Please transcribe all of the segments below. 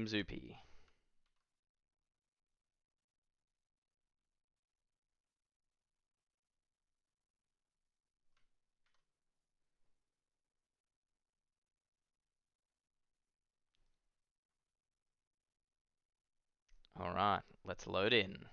Team Zoopy. Alright, let's load in.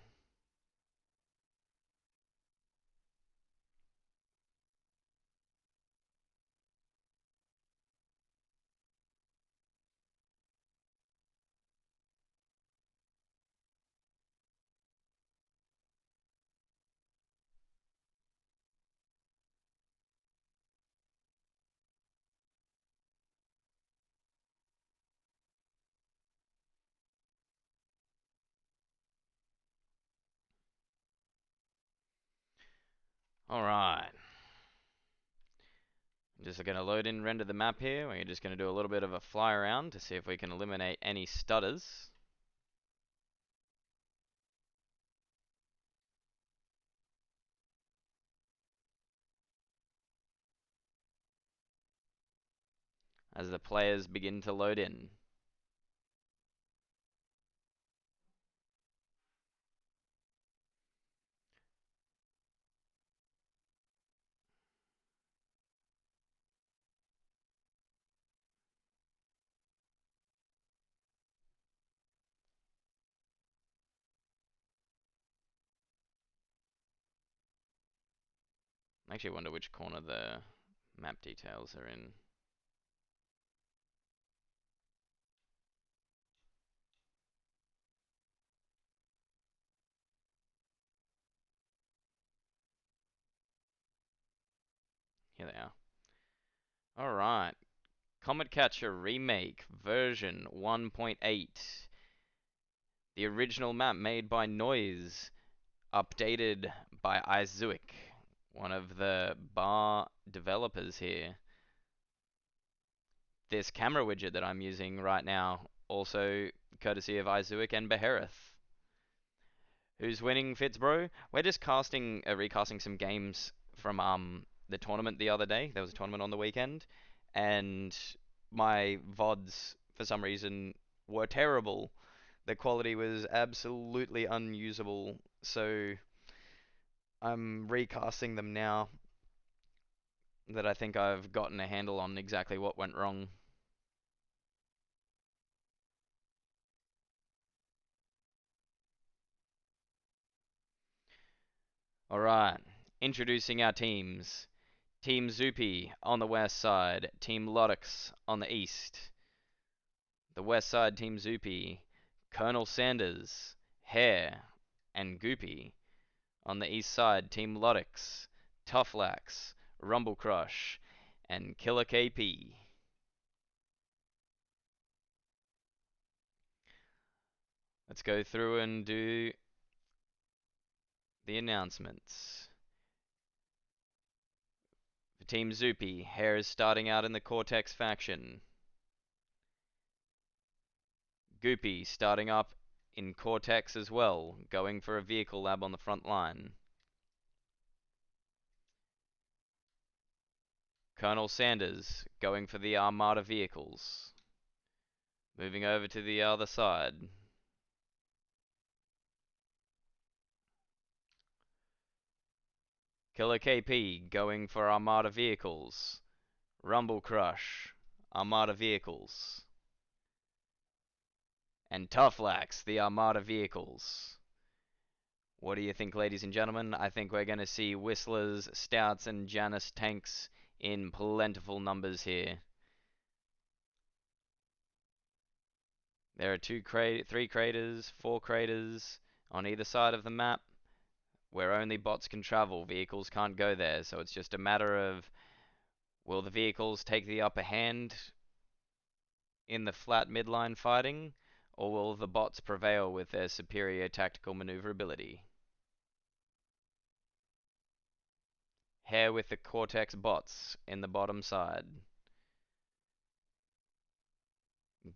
Alright. Just going to load in, render the map here. We're just going to do a little bit of a fly around to see if we can eliminate any stutters. As the players begin to load in. I actually wonder which corner the map details are in. Here they are. Alright. Comet Catcher Remake version 1.8. The original map made by Noise, updated by Izuik, one of the bar developers here. This camera widget that I'm using right now, also courtesy of Izuik and Beherith. Who's winning, Fitzbro? We're just recasting some games from the tournament the other day. There was a tournament on the weekend, and my VODs, for some reason, were terrible. The quality was absolutely unusable, so I'm recasting them now that I think I've gotten a handle on exactly what went wrong. Alright, introducing our teams. Team Zoopy on the west side, Team LudoX on the east. The west side, Team Zoopy, Colonel Sanders, Hare, and Goopy. On the east side, Team LudoX, Toughlex, Rumble Crush, and Killer KP. Let's go through and do the announcements. For Team Zoopy, Hare is starting out in the Cortex faction. Goopy starting up in Cortex as well, going for a vehicle lab on the front line. Colonel Sanders going for the Armada vehicles. Moving over to the other side. Killer KP going for Armada vehicles. Rumble Crush, Armada vehicles. And Toughlex, the Armada vehicles. What do you think, ladies and gentlemen? I think we're going to see Whistlers, Stouts, and Janus tanks in plentiful numbers here. There are three craters, 4 craters on either side of the map where only bots can travel. Vehicles can't go there, so it's just a matter of, will the vehicles take the upper hand in the flat midline fighting, or will the bots prevail with their superior tactical maneuverability? Hare with the Cortex bots in the bottom side.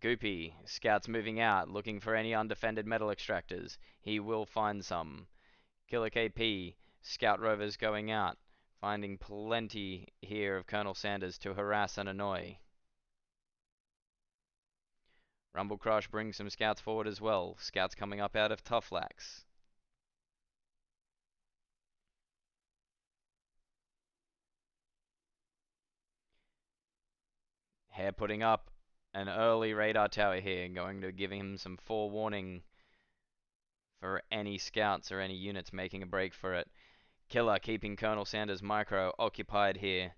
Goopy, scouts moving out, looking for any undefended metal extractors. He will find some. Killer KP, scout rovers going out, finding plenty here of Colonel Sanders to harass and annoy. Rumble Crush brings some scouts forward as well. Scouts coming up out of Toughflax. Hare putting up an early radar tower here, going to give him some forewarning for any scouts or any units making a break for it. Killer keeping Colonel Sanders Micro occupied here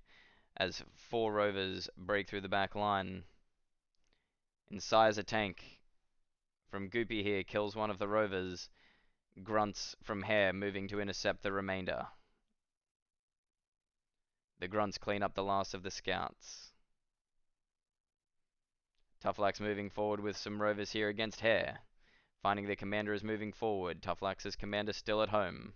as 4 rovers break through the back line. Incisor tank from Goopy here kills one of the rovers. Grunts from Hare moving to intercept the remainder. The grunts clean up the last of the scouts. Toughflax moving forward with some rovers here against Hare. Finding the commander is moving forward. Toughflax's commander still at home.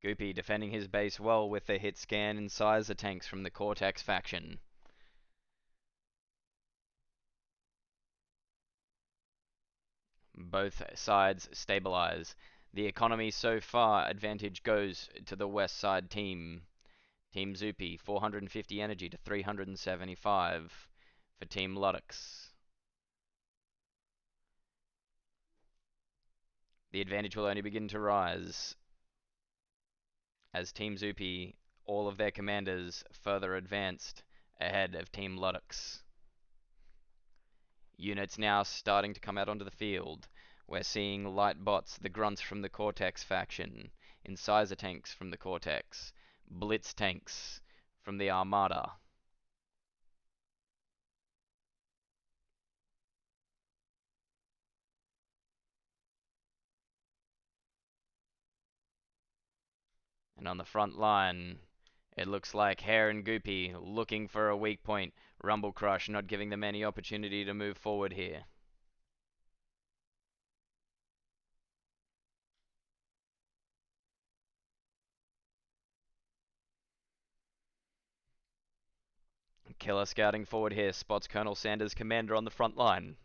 Goopy defending his base well with the hit scan and Incisor tanks from the Cortex faction. Both sides stabilize. The economy so far advantage goes to the west side team. Team Zoopy, 450 energy to 375 for Team LudoX. The advantage will only begin to rise as Team Zoopy, all of their commanders further advanced ahead of Team LudoX. Units now starting to come out onto the field. We're seeing light bots, the grunts from the Cortex faction, incisor tanks from the Cortex, blitz tanks from the Armada. And on the front line, it looks like Hare and Goopy looking for a weak point. Rumble Crush not giving them any opportunity to move forward here. Killer scouting forward here, spots Colonel Sanders' commander on the front line.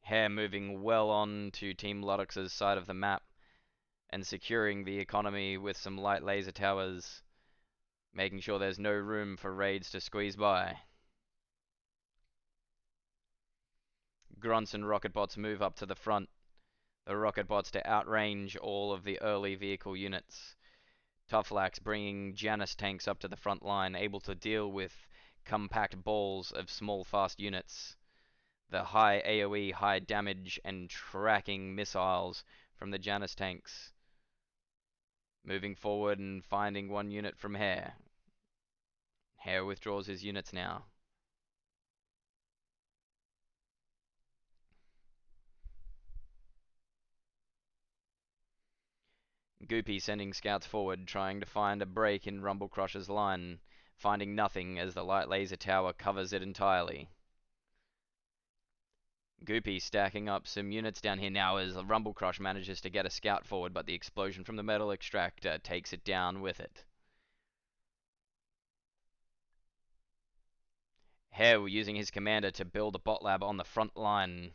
Hare moving well on to Team LudoX's side of the map and securing the economy with some light laser towers, making sure there's no room for raids to squeeze by. Grunts and rocket bots move up to the front. The rocket bots to outrange all of the early vehicle units. Toughflax bringing Janus tanks up to the front line, able to deal with compact balls of small fast units. The high AoE, high damage and tracking missiles from the Janus tanks. Moving forward and finding one unit from Hare. Hare withdraws his units now. Goopy sending scouts forward, trying to find a break in Rumble Crush's line, finding nothing as the light laser tower covers it entirely. Goopy stacking up some units down here now as Rumble Crush manages to get a scout forward, but the explosion from the metal extractor takes it down with it. Hare using his commander to build a bot lab on the front line,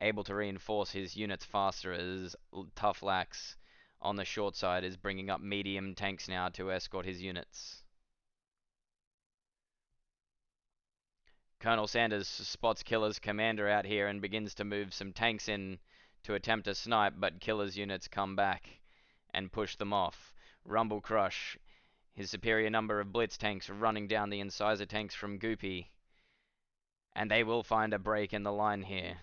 able to reinforce his units faster as Toughflax on the short side is bringing up medium tanks now to escort his units. Colonel Sanders spots Killer's commander out here and begins to move some tanks in to attempt a snipe, but Killer's units come back and push them off. Rumble Crush, his superior number of blitz tanks running down the incisor tanks from Goopy, and they will find a break in the line here.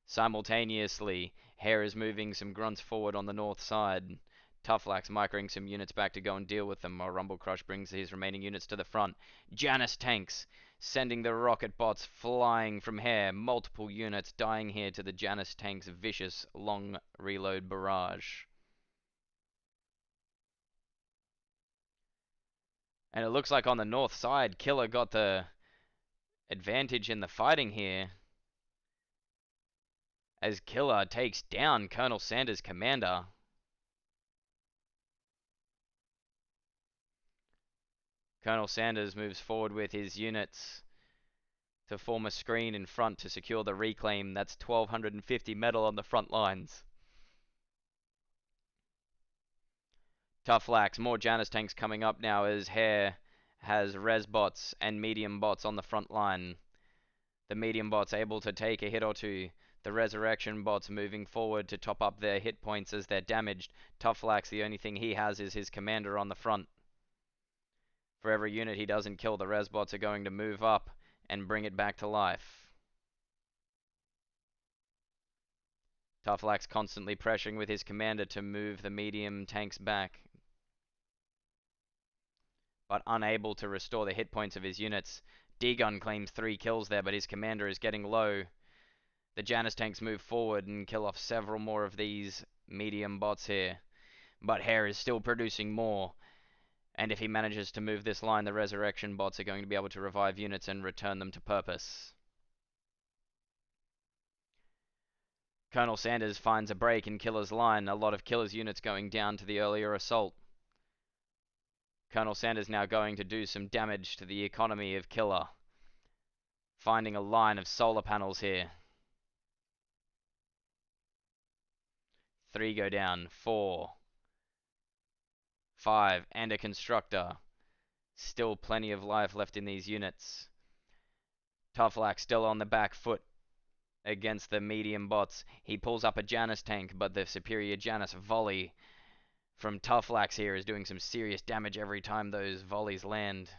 Simultaneously, Hare is moving some grunts forward on the north side. Toughflax microing some units back to go and deal with them, while Rumble Crush brings his remaining units to the front. Janus tanks sending the rocket bots flying from Hare. Multiple units dying here to the Janus tanks' vicious long reload barrage. And it looks like on the north side, Killer got the advantage in the fighting here as Killer takes down Colonel Sanders' commander. Colonel Sanders moves forward with his units to form a screen in front to secure the reclaim. That's 1,250 metal on the front lines. Tough Lax, more Janus tanks coming up now as Hare has res bots and medium bots on the front line. The medium bots able to take a hit or two. The resurrection bots moving forward to top up their hit points as they're damaged. Tough Lax, the only thing he has is his commander on the front. For every unit he doesn't kill, the res bots are going to move up and bring it back to life. Tough Lax constantly pressuring with his commander to move the medium tanks back, but unable to restore the hit points of his units. D-Gun claims 3 kills there, but his commander is getting low. The Janus tanks move forward and kill off several more of these medium bots here. But Hare is still producing more. And if he manages to move this line, the resurrection bots are going to be able to revive units and return them to purpose. Colonel Sanders finds a break in Killer's line. A lot of Killer's units going down to the earlier assault. Colonel Sanders now going to do some damage to the economy of Killer. Finding a line of solar panels here. 3 go down, 4, 5, and a constructor. Still plenty of life left in these units. Tough Lax still on the back foot against the medium bots. He pulls up a Janus tank, but the superior Janus volley from Tough Lax here is doing some serious damage every time those volleys land.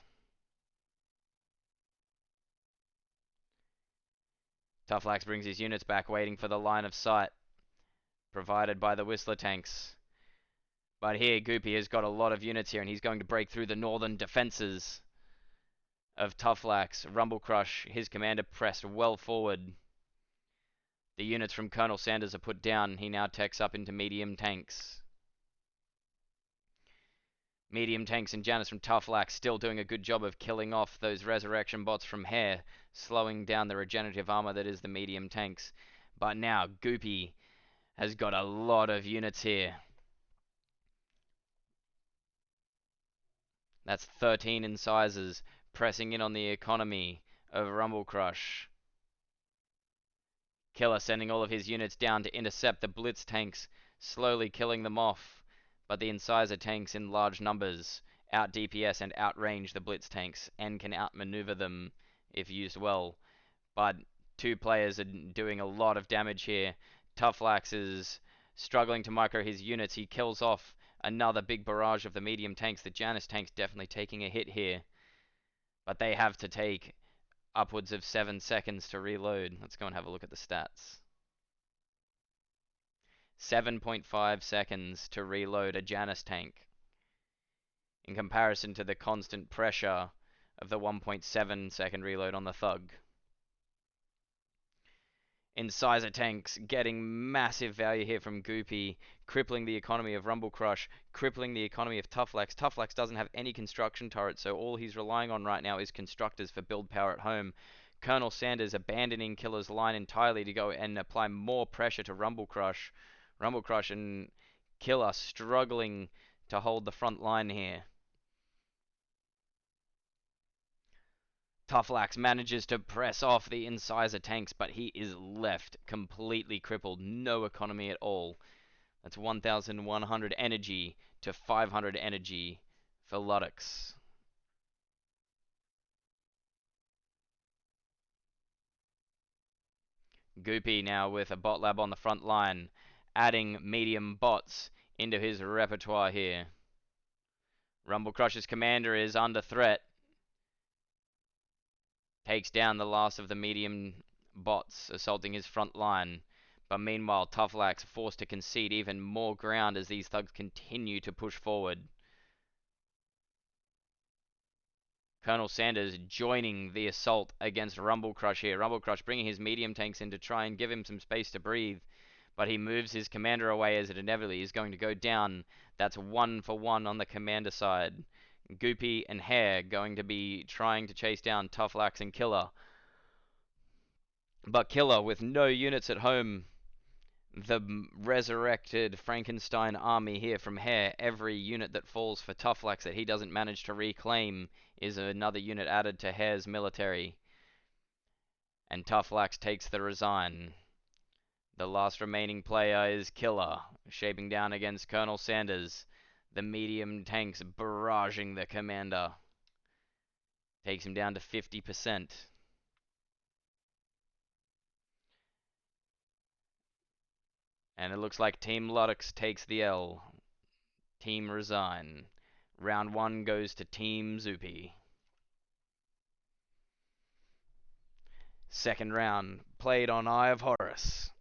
Tough Lax brings his units back, waiting for the line of sight provided by the Whistler tanks. But here, Zoopy has got a lot of units here, and he's going to break through the northern defenses of Tough Lax. Rumble Crush, his commander, pressed well forward. The units from Colonel Sanders are put down. He now techs up into medium tanks. Medium tanks and Janus from Tough Lax still doing a good job of killing off those resurrection bots from Hare, slowing down the regenerative armor that is the medium tanks. But now, Zoopy has got a lot of units here. That's 13 incisors, pressing in on the economy of Rumble Crush. Killer sending all of his units down to intercept the Blitz tanks, slowly killing them off. But the incisor tanks in large numbers out DPS and outrange the Blitz tanks and can outmaneuver them if used well. But 2 players are doing a lot of damage here. Tough Lax is struggling to micro his units. He kills off another big barrage of the medium tanks. The Janus tanks definitely taking a hit here. But they have to take upwards of 7 seconds to reload. Let's go and have a look at the stats. 7.5 seconds to reload a Janus tank, in comparison to the constant pressure of the 1.7 second reload on the Thug. Incisor tanks getting massive value here from Zoopy, crippling the economy of Rumble Crush, crippling the economy of Tough Lax. Tough Lax doesn't have any construction turrets, so all he's relying on right now is constructors for build power at home. Colonel Sanders abandoning Killer's line entirely to go and apply more pressure to Rumble Crush. Rumble Crush and Killer struggling to hold the front line here. Tough Lax manages to press off the incisor tanks, but he is left completely crippled. No economy at all. That's 1,100 energy to 500 energy for LudoX. Zoopy now with a bot lab on the front line, adding medium bots into his repertoire here. Rumble Crush's commander is under threat. Takes down the last of the medium bots assaulting his front line. But meanwhile, Tough Lax forced to concede even more ground as these thugs continue to push forward. Colonel Sanders joining the assault against Rumble Crush here. Rumble Crush bringing his medium tanks in to try and give him some space to breathe. But he moves his commander away as it inevitably is going to go down. That's 1 for 1 on the commander side. Zoopy and Hare going to be trying to chase down Tough Lax and Killer. But Killer, with no units at home, the resurrected Frankenstein army here from Hare, every unit that falls for Tufflax that he doesn't manage to reclaim is another unit added to Hare's military. And Tufflax takes the resign. The last remaining player is Killer, shaping down against Colonel Sanders. The medium tanks barraging the commander. Takes him down to 50%. And it looks like Team LudoX takes the L. Team resign. Round 1 goes to Team Zoopy. Second round, played on Eye of Horus.